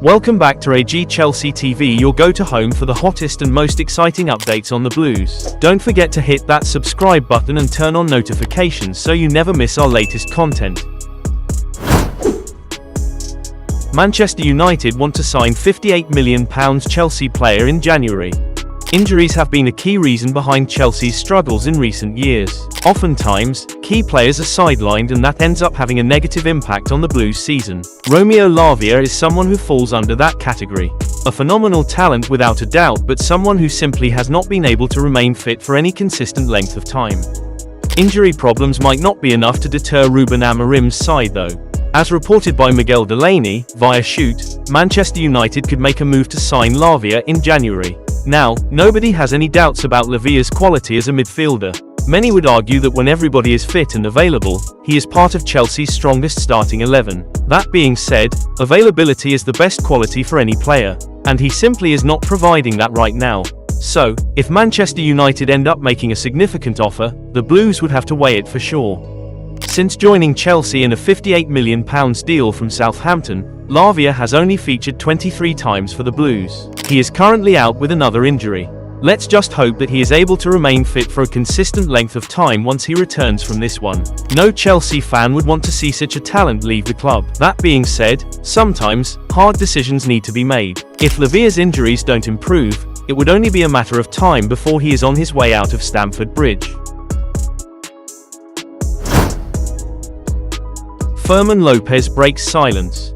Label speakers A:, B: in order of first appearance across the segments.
A: Welcome back to AG Chelsea TV, your go-to home for the hottest and most exciting updates on the Blues. Don't forget to hit that subscribe button and turn on notifications so you never miss our latest content. Manchester United want to sign £58 million Chelsea player in January. Injuries have been a key reason behind Chelsea's struggles in recent years. Oftentimes, key players are sidelined and that ends up having a negative impact on the Blues' season. Romeo Lavia is someone who falls under that category. A phenomenal talent without a doubt, but someone who simply has not been able to remain fit for any consistent length of time. Injury problems might not be enough to deter Ruben Amorim's side though. As reported by Miguel Delaney, via Shoot, Manchester United could make a move to sign Lavia in January. Now, nobody has any doubts about Lavia's quality as a midfielder. Many would argue that when everybody is fit and available, he is part of Chelsea's strongest starting 11. That being said, availability is the best quality for any player, and he simply is not providing that right now. So, if Manchester United end up making a significant offer, the Blues would have to weigh it for sure. Since joining Chelsea in a £58 million deal from Southampton, Lavia has only featured 23 times for the Blues. He is currently out with another injury. Let's just hope that he is able to remain fit for a consistent length of time once he returns from this one. No Chelsea fan would want to see such a talent leave the club. That being said, sometimes, hard decisions need to be made. If Lavia's injuries don't improve, it would only be a matter of time before he is on his way out of Stamford Bridge. Fermin Lopez breaks silence.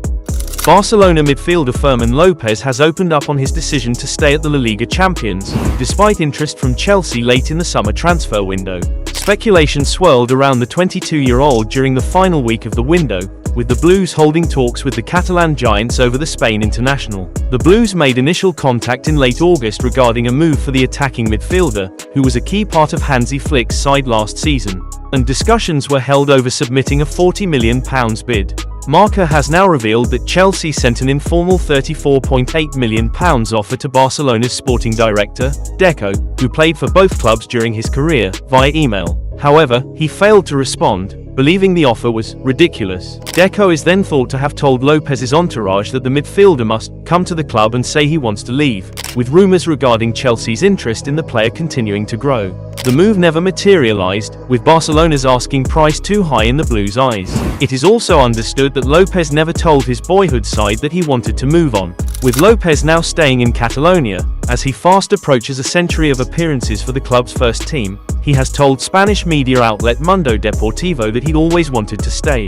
A: Barcelona midfielder Fermin Lopez has opened up on his decision to stay at the La Liga champions, despite interest from Chelsea late in the summer transfer window. Speculation swirled around the 22-year-old during the final week of the window, with the Blues holding talks with the Catalan giants over the Spain international. The Blues made initial contact in late August regarding a move for the attacking midfielder, who was a key part of Hansi Flick's side last season, and discussions were held over submitting a £40 million bid. Barca has now revealed that Chelsea sent an informal £34.8 million offer to Barcelona's sporting director, Deco, who played for both clubs during his career, via email. However, he failed to respond, believing the offer was ridiculous. Deco is then thought to have told Lopez's entourage that the midfielder must come to the club and say he wants to leave, with rumours regarding Chelsea's interest in the player continuing to grow. The move never materialized, with Barcelona's asking price too high in the Blues' eyes. It is also understood that Lopez never told his boyhood side that he wanted to move on, with Lopez now staying in Catalonia. As he fast approaches a century of appearances for the club's first team, he has told Spanish media outlet Mundo Deportivo that he'd always wanted to stay.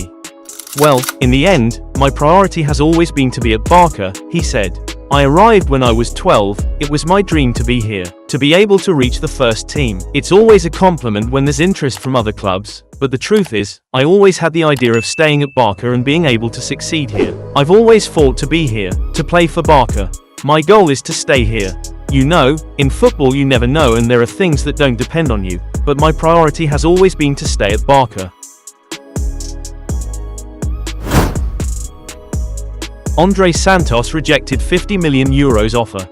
A: "Well, in the end, my priority has always been to be at Barca," he said. "I arrived when I was 12, it was my dream to be here, to be able to reach the first team. It's always a compliment when there's interest from other clubs, but the truth is, I always had the idea of staying at Barca and being able to succeed here. I've always fought to be here, to play for Barca. My goal is to stay here. You know, in football you never know and there are things that don't depend on you, but my priority has always been to stay at Barca." Santos rejected €50 million offer.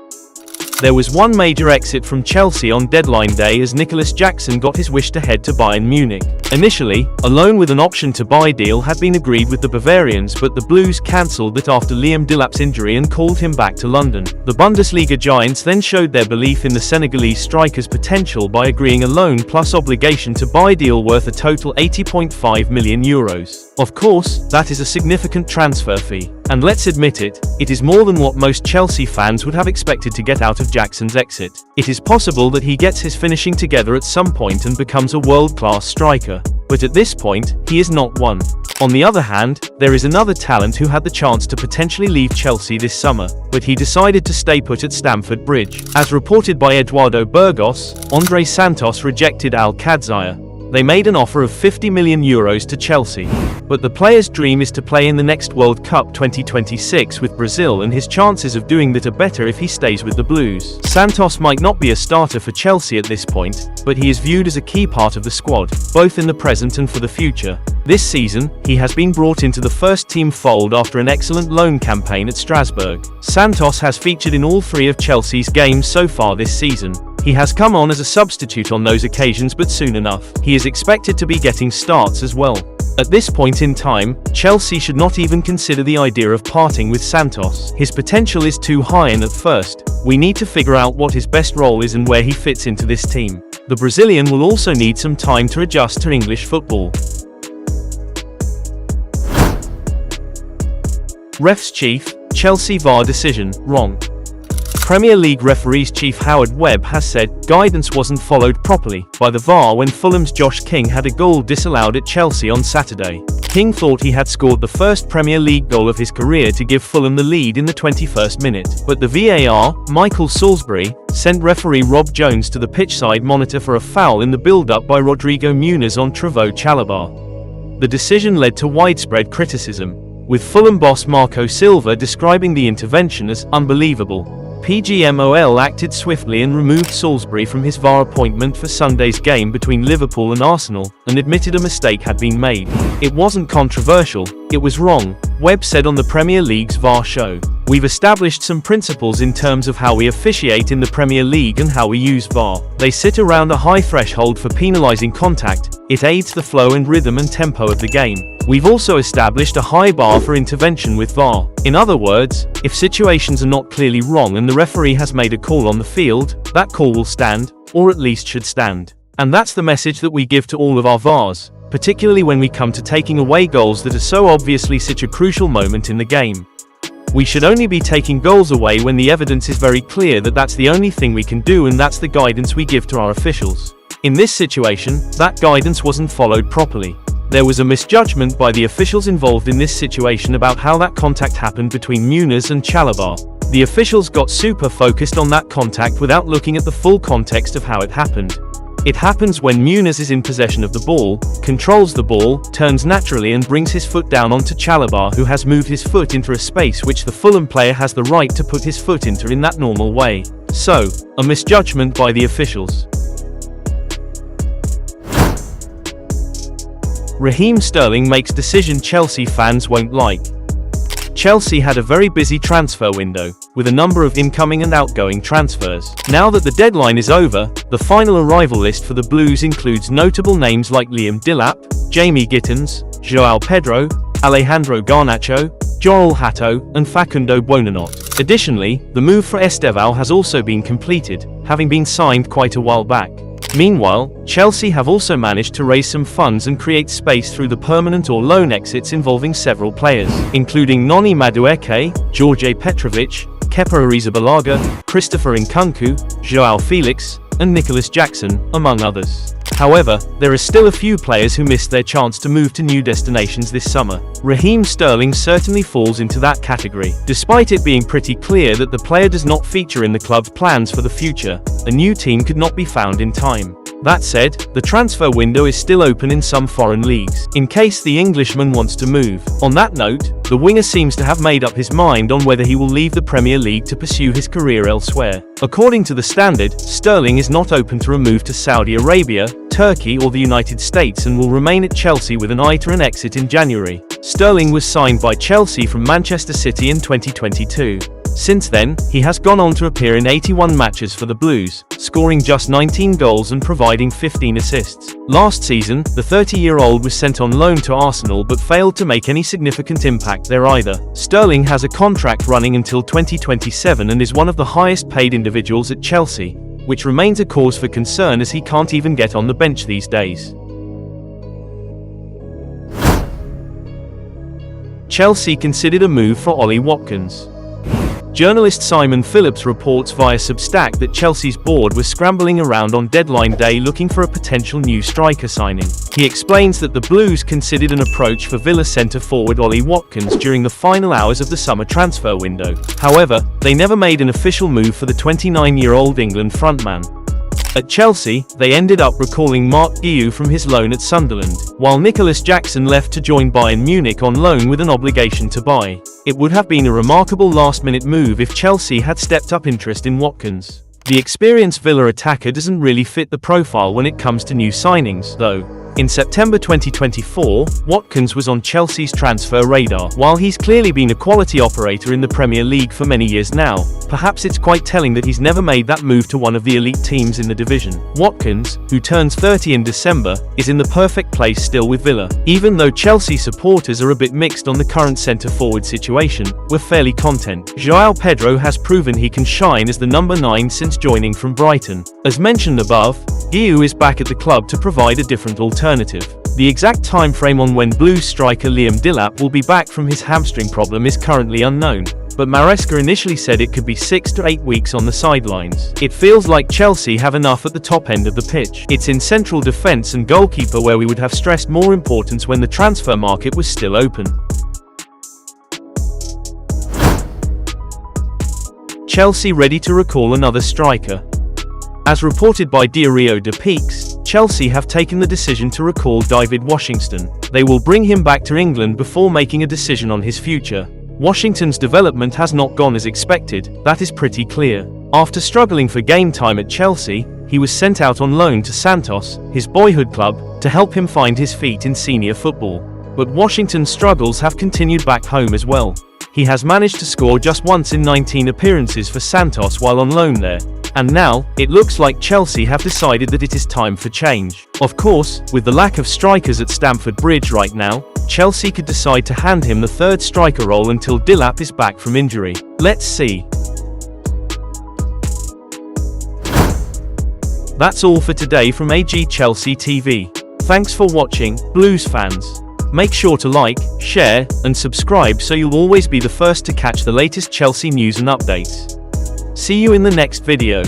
A: There was one major exit from Chelsea on deadline day as Nicolas Jackson got his wish to head to Bayern Munich. Initially, a loan with an option to buy deal had been agreed with the Bavarians, but the Blues cancelled that after Liam Delap's injury and called him back to London. The Bundesliga giants then showed their belief in the Senegalese striker's potential by agreeing a loan plus obligation to buy deal worth a total €80.5 million. Of course, that is a significant transfer fee. And let's admit it, it is more than what most Chelsea fans would have expected to get out of Jackson's exit. It is possible that he gets his finishing together at some point and becomes a world-class striker, but at this point, he is not one. On the other hand, there is another talent who had the chance to potentially leave Chelsea this summer, but he decided to stay put at Stamford Bridge. As reported by Eduardo Burgos, Santos rejected Al Qadsiya. They made an offer of €50 million to Chelsea. But the player's dream is to play in the next World Cup 2026 with Brazil, and his chances of doing that are better if he stays with the Blues. Santos might not be a starter for Chelsea at this point, but he is viewed as a key part of the squad, both in the present and for the future. This season, he has been brought into the first-team fold after an excellent loan campaign at Strasbourg. Santos has featured in all 3 of Chelsea's games so far this season. He has come on as a substitute on those occasions, but soon enough, he is expected to be getting starts as well. At this point in time, Chelsea should not even consider the idea of parting with Santos. His potential is too high, and at first, we need to figure out what his best role is and where he fits into this team. The Brazilian will also need some time to adjust to English football. Ref's chief, Chelsea VAR decision, wrong. Premier League referees chief Howard Webb has said, guidance wasn't followed properly by the VAR when Fulham's Josh King had a goal disallowed at Chelsea on Saturday. King thought he had scored the first Premier League goal of his career to give Fulham the lead in the 21st minute, but the VAR, Michael Salisbury, sent referee Rob Jones to the pitchside monitor for a foul in the build-up by Rodrigo Muniz on Trevoh Chalobah. The decision led to widespread criticism, with Fulham boss Marco Silva describing the intervention as unbelievable. PGMOL acted swiftly and removed Salisbury from his VAR appointment for Sunday's game between Liverpool and Arsenal, and admitted a mistake had been made. It wasn't controversial, it was wrong, Webb said on the Premier League's VAR show. We've established some principles in terms of how we officiate in the Premier League and how we use VAR. They sit around a high threshold for penalising contact, it aids the flow and rhythm and tempo of the game. We've also established a high bar for intervention with VAR. In other words, if situations are not clearly wrong and the referee has made a call on the field, that call will stand, or at least should stand. And that's the message that we give to all of our VARs, particularly when we come to taking away goals that are so obviously such a crucial moment in the game. We should only be taking goals away when the evidence is very clear that that's the only thing we can do, and that's the guidance we give to our officials. In this situation, that guidance wasn't followed properly. There was a misjudgment by the officials involved in this situation about how that contact happened between Muniz and Chalobah. The officials got super focused on that contact without looking at the full context of how it happened. It happens when Muniz is in possession of the ball, controls the ball, turns naturally and brings his foot down onto Chalobah, who has moved his foot into a space which the Fulham player has the right to put his foot into in that normal way. So, a misjudgment by the officials. Raheem Sterling makes decision Chelsea fans won't like. Chelsea had a very busy transfer window, with a number of incoming and outgoing transfers. Now that the deadline is over, the final arrival list for the Blues includes notable names like Liam Delap, Jamie Gittins, João Pedro, Alejandro Garnacho, Joel Hatto, and Facundo Buonanotte. Additionally, the move for Estevao has also been completed, having been signed quite a while back. Meanwhile, Chelsea have also managed to raise some funds and create space through the permanent or loan exits involving several players, including Noni Madueke, George Petrovic, Kepa Arrizabalaga, Christopher Nkunku, João Felix, and Nicolas Jackson, among others. However, there are still a few players who missed their chance to move to new destinations this summer. Raheem Sterling certainly falls into that category. Despite it being pretty clear that the player does not feature in the club's plans for the future, a new team could not be found in time. That said, the transfer window is still open in some foreign leagues, in case the Englishman wants to move. On that note, the winger seems to have made up his mind on whether he will leave the Premier League to pursue his career elsewhere. According to the Standard, Sterling is not open to a move to Saudi Arabia, Turkey or the United States and will remain at Chelsea with an eye to an exit in January. Sterling was signed by Chelsea from Manchester City in 2022. Since then, he has gone on to appear in 81 matches for the Blues, scoring just 19 goals and providing 15 assists. Last season, the 30-year-old was sent on loan to Arsenal but failed to make any significant impact there either. Sterling has a contract running until 2027 and is one of the highest paid individuals at Chelsea, which remains a cause for concern as he can't even get on the bench these days. Chelsea considered a move for Ollie Watkins. Journalist Simon Phillips reports via Substack that Chelsea's board was scrambling around on deadline day looking for a potential new striker signing. He explains that the Blues considered an approach for Villa centre-forward Ollie Watkins during the final hours of the summer transfer window. However, they never made an official move for the 29-year-old England frontman. At Chelsea, they ended up recalling Marc Guiu from his loan at Sunderland, while Nicolas Jackson left to join Bayern Munich on loan with an obligation to buy. It would have been a remarkable last-minute move if Chelsea had stepped up interest in Watkins. The experienced Villa attacker doesn't really fit the profile when it comes to new signings, though. In September 2024, Watkins was on Chelsea's transfer radar. While he's clearly been a quality operator in the Premier League for many years now, perhaps it's quite telling that he's never made that move to one of the elite teams in the division. Watkins, who turns 30 in December, is in the perfect place still with Villa. Even though Chelsea supporters are a bit mixed on the current centre-forward situation, we're fairly content. João Pedro has proven he can shine as the number 9 since joining from Brighton. As mentioned above, Guiu is back at the club to provide a different alternative. The exact time frame on when Blues striker Liam Delap will be back from his hamstring problem is currently unknown, but Maresca initially said it could be 6 to 8 weeks on the sidelines. It feels like Chelsea have enough at the top end of the pitch. It's in central defence and goalkeeper where we would have stressed more importance when the transfer market was still open. Chelsea ready to recall another striker. As reported by Diario de Piques, Chelsea have taken the decision to recall David Washington. They will bring him back to England before making a decision on his future. Washington's development has not gone as expected, that is pretty clear. After struggling for game time at Chelsea, he was sent out on loan to Santos, his boyhood club, to help him find his feet in senior football. But Washington's struggles have continued back home as well. He has managed to score just once in 19 appearances for Santos while on loan there. And now, it looks like Chelsea have decided that it is time for change. Of course, with the lack of strikers at Stamford Bridge right now, Chelsea could decide to hand him the third striker role until Delap is back from injury. Let's see. That's all for today from AG Chelsea TV. Thanks for watching, Blues fans. Make sure to like, share, and subscribe so you'll always be the first to catch the latest Chelsea news and updates. See you in the next video.